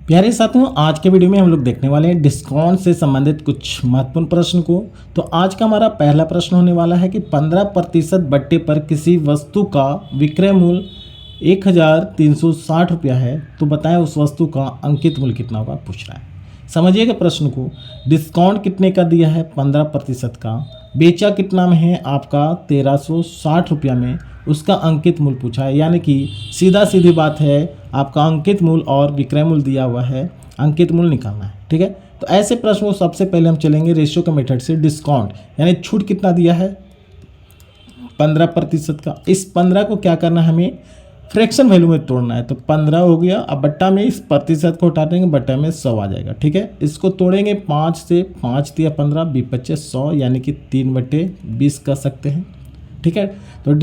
प्यारे साथियों, आज के वीडियो में हम लोग देखने वाले हैं डिस्काउंट से संबंधित कुछ महत्वपूर्ण प्रश्न को। तो आज का हमारा पहला प्रश्न होने वाला है कि 15% बट्टे पर किसी वस्तु का विक्रय मूल्य 1360 रुपया है, तो बताएं उस वस्तु का अंकित मूल्य कितना होगा, पूछ रहा है। समझिएगा प्रश्न को। डिस्काउंट कितने का दिया है, 15% का। बेचा कितना में है, आपका 1360 रुपया में। उसका अंकित मूल्य पूछा है, यानी कि सीधा सीधी बात है, आपका अंकित मूल्य और विक्रय मूल्य दिया हुआ है, अंकित मूल्य निकालना है। ठीक है, तो ऐसे प्रश्न को सबसे पहले हम चलेंगे रेशियो के मेथड से। डिस्काउंट यानी छूट कितना दिया है, 15% का। इस 15 को क्या करना है, हमें फ्रैक्शन वैल्यू में तोड़ना है। तो 15 हो गया, अब बट्टा में इस प्रतिशत को हटा देंगे, बट्टा में 100 आ जाएगा। ठीक है, इसको तोड़ेंगे 5 से, 5 दिया 15, 20 100, यानी कि 3/20 कर सकते हैं। ठीक है, तो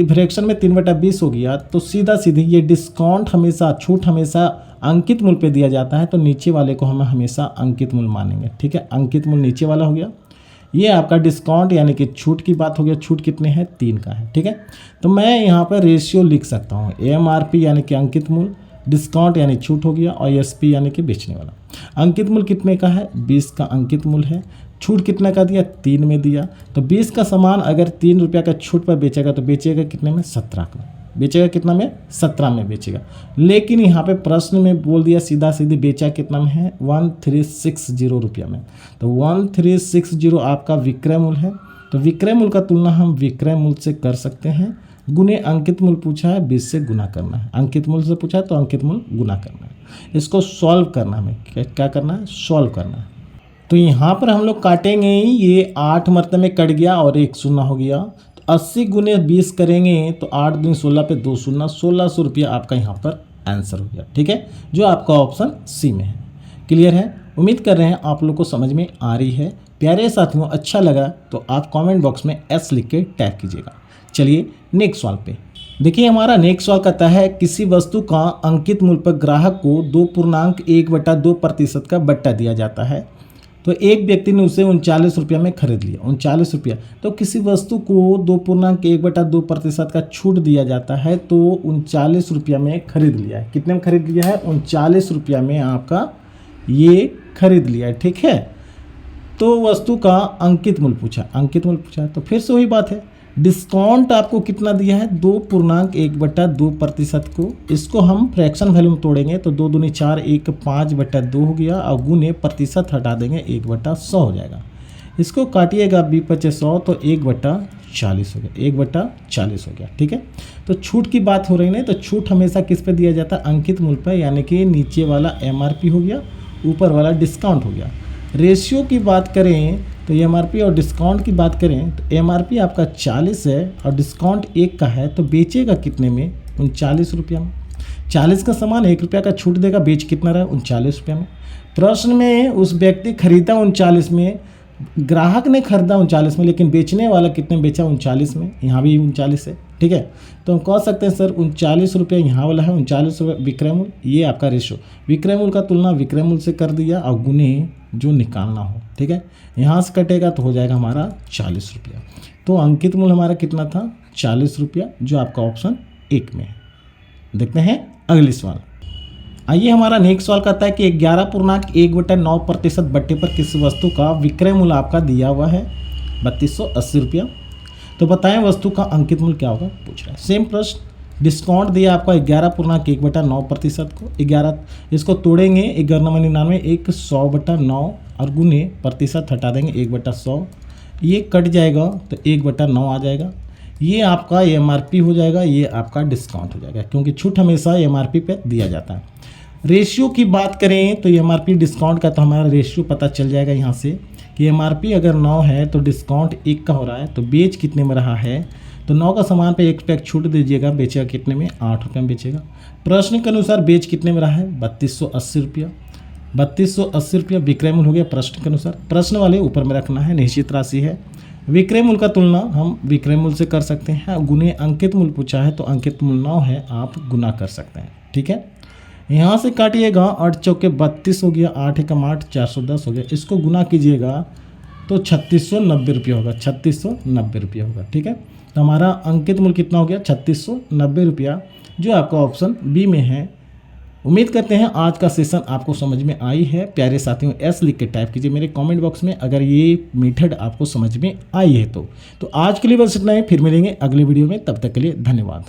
फ्रैक्शन में 3/20 हो गया। तो सीधा सीधी ये डिस्काउंट हमेशा, छूट हमेशा अंकित मूल्य पे दिया जाता है, तो नीचे वाले को हम हमेशा अंकित मूल्य मानेंगे। ठीक है, अंकित मूल्य नीचे वाला हो गया। ये आपका डिस्काउंट यानी कि छूट की बात हो गया। छूट कितने हैं, 3 का है। ठीक है, तो मैं यहाँ पर रेशियो लिख सकता हूँ। MRP यानी कि अंकित मूल्य, डिस्काउंट यानी छूट हो गया, और SP यानी कि बेचने वाला। अंकित मूल्य कितने का है, 20 का अंकित मूल्य है। छूट कितना का दिया, 3 में दिया। तो 20 का सामान अगर 3 रुपया का छूट पर बेचेगा तो बेचेगा कितने में, 17 का। बेचेगा कितना में, 17 में बेचेगा। लेकिन यहाँ पे प्रश्न में बोल दिया सीधा सीधी, बेचा कितना में है, 1360 रुपया में। तो 1360 आपका विक्रय मूल्य है। तो विक्रय मूल्य का तुलना हम विक्रय मूल्य से कर सकते हैं, गुने अंकित मूल्य पूछा है, 20 से गुना करना है। अंकित मूल्य से पूछा है तो अंकित मूल्य गुना करना है। इसको सॉल्व करना है, हमें क्या करना है, सॉल्व करना है। तो यहाँ पर हम लोग काटेंगे, ये 8 मरतबे में कट गया और 1 शून्य हो गया। तो 80 गुने 20 करेंगे तो 8 दूनी 16 पे 2 शून्य, 1600 रुपया आपका यहाँ पर आंसर हो गया। ठीक है, जो आपका ऑप्शन सी में है। क्लियर है, उम्मीद कर रहे हैं आप लोग को समझ में आ रही है। प्यारे साथियों, अच्छा लगा तो आप कमेंट बॉक्स में S लिख के टैग कीजिएगा। चलिए नेक्स्ट सवाल पे देखिए। हमारा नेक्स्ट सवाल कहता है, किसी वस्तु का अंकित मूल्य पर ग्राहक को 2.1/2% का बट्टा दिया जाता है। तो एक व्यक्ति ने उसे 39 रुपया में खरीद लिया, 39 रुपया। तो किसी वस्तु को 2.1/2% का छूट दिया जाता है, तो 39 रुपया में खरीद लिया है। कितने में खरीद लिया है, 39 रुपया में आपका ये खरीद लिया है। ठीक है, तो वस्तु का अंकित मूल्य पूछा, अंकित मूल्य पूछा। तो फिर से वही बात है, डिस्काउंट आपको कितना दिया है, 2.1/2% को। इसको हम फ्रैक्शन वैल्यू में तोड़ेंगे तो 2 दूनी 4, 1 5/2 हो गया, और गुने प्रतिशत हटा देंगे, 1/100 हो जाएगा। इसको काटिएगा 20 100 तो 1/40 हो गया, 1/40 हो गया। ठीक है, तो छूट की बात हो रही है, तो छूट हमेशा किस पे दिया जाता है, अंकित मूल्य पर, यानी कि नीचे वाला MRP हो गया, ऊपर वाला डिस्काउंट हो गया। रेशियो की बात करें तो MRP और डिस्काउंट की बात करें तो MRP आपका 40 है और डिस्काउंट 1 का है, तो बेचेगा कितने में, 39 रुपया में। 40 का सामान 1 रुपया का छूट देगा, बेच कितना रहा, 39 रुपया में। प्रश्न में उस व्यक्ति खरीदा 39 में, ग्राहक ने खरीदा 39 में, लेकिन बेचने वाला कितने में बेचा, 39 में। यहाँ भी 39 है। ठीक है, तो हम कह सकते हैं सर 39 रुपया यहाँ वाला है, 39 रुपये विक्रय मूल्य। ये आपका रेशो, विक्रय मूल्य का तुलना विक्रय मूल्य से कर दिया, और गुने जो निकालना हो। ठीक है, यहाँ से कटेगा तो हो जाएगा हमारा 40 रुपया। तो अंकित मूल्य हमारा कितना था, 40 रुपया, जो आपका ऑप्शन 1 में है। देखते हैं अगली सवाल। आइए, हमारा नेक्स्ट सवाल कहता है कि 11.1/9% बट्टे पर किसी वस्तु का विक्रय मूल्य आपका दिया हुआ है 3280 रुपया। तो बताएं वस्तु का अंकित मूल्य क्या होगा, पूछ रहा है। सेम प्रश्न, डिस्काउंट दिया आपका 11.1/9% को। 11 इसको तोड़ेंगे, 11×99, 100/9, और गुने प्रतिशत हटा देंगे, 1/100। ये कट जाएगा तो 1/9 आ जाएगा। ये आपका MRP हो जाएगा, ये आपका डिस्काउंट हो जाएगा, क्योंकि छूट हमेशा MRP पे दिया जाता है। रेशियो की बात करें तो MRP डिस्काउंट का, तो हमारा रेशियो पता चल जाएगा यहाँ से कि MRP अगर 9 है तो डिस्काउंट 1 का हो रहा है, तो बेच कितने में रहा है, तो 9 का सामान पे 1 रुपया छूट दीजिएगा, बेचेगा कितने में, 8 रुपये में बेचेगा। प्रश्न के अनुसार बेच कितने में रहा है, 3280 रुपया। 3280 रुपया विक्रय मूल्य हो गया प्रश्न के अनुसार। प्रश्न वाले ऊपर में रखना है, निश्चित राशि है। विक्रय मूल्य का तुलना हम विक्रय मूल्य से कर सकते हैं, गुने अंकित मूल्य पूछा है, तो अंकित मूल्य 9 है, आप गुना कर सकते हैं। ठीक है, यहाँ से काटिएगा, 8 चौके 32 हो गया, 8 एकम 8, 410 हो गया। इसको गुना कीजिएगा तो 3690 रुपया होगा, 3690 रुपया होगा। ठीक है, तो हमारा अंकित मूल्य कितना हो गया, 3690 रुपया, जो आपका ऑप्शन बी में है। उम्मीद करते हैं आज का सेशन आपको समझ में आई है। प्यारे साथियों, एस लिख के टाइप कीजिए मेरे कमेंट बॉक्स में अगर ये मेथड आपको समझ में आई है तो आज के लिए बस इतना ही। फिर मिलेंगे अगले वीडियो में, तब तक के लिए धन्यवाद।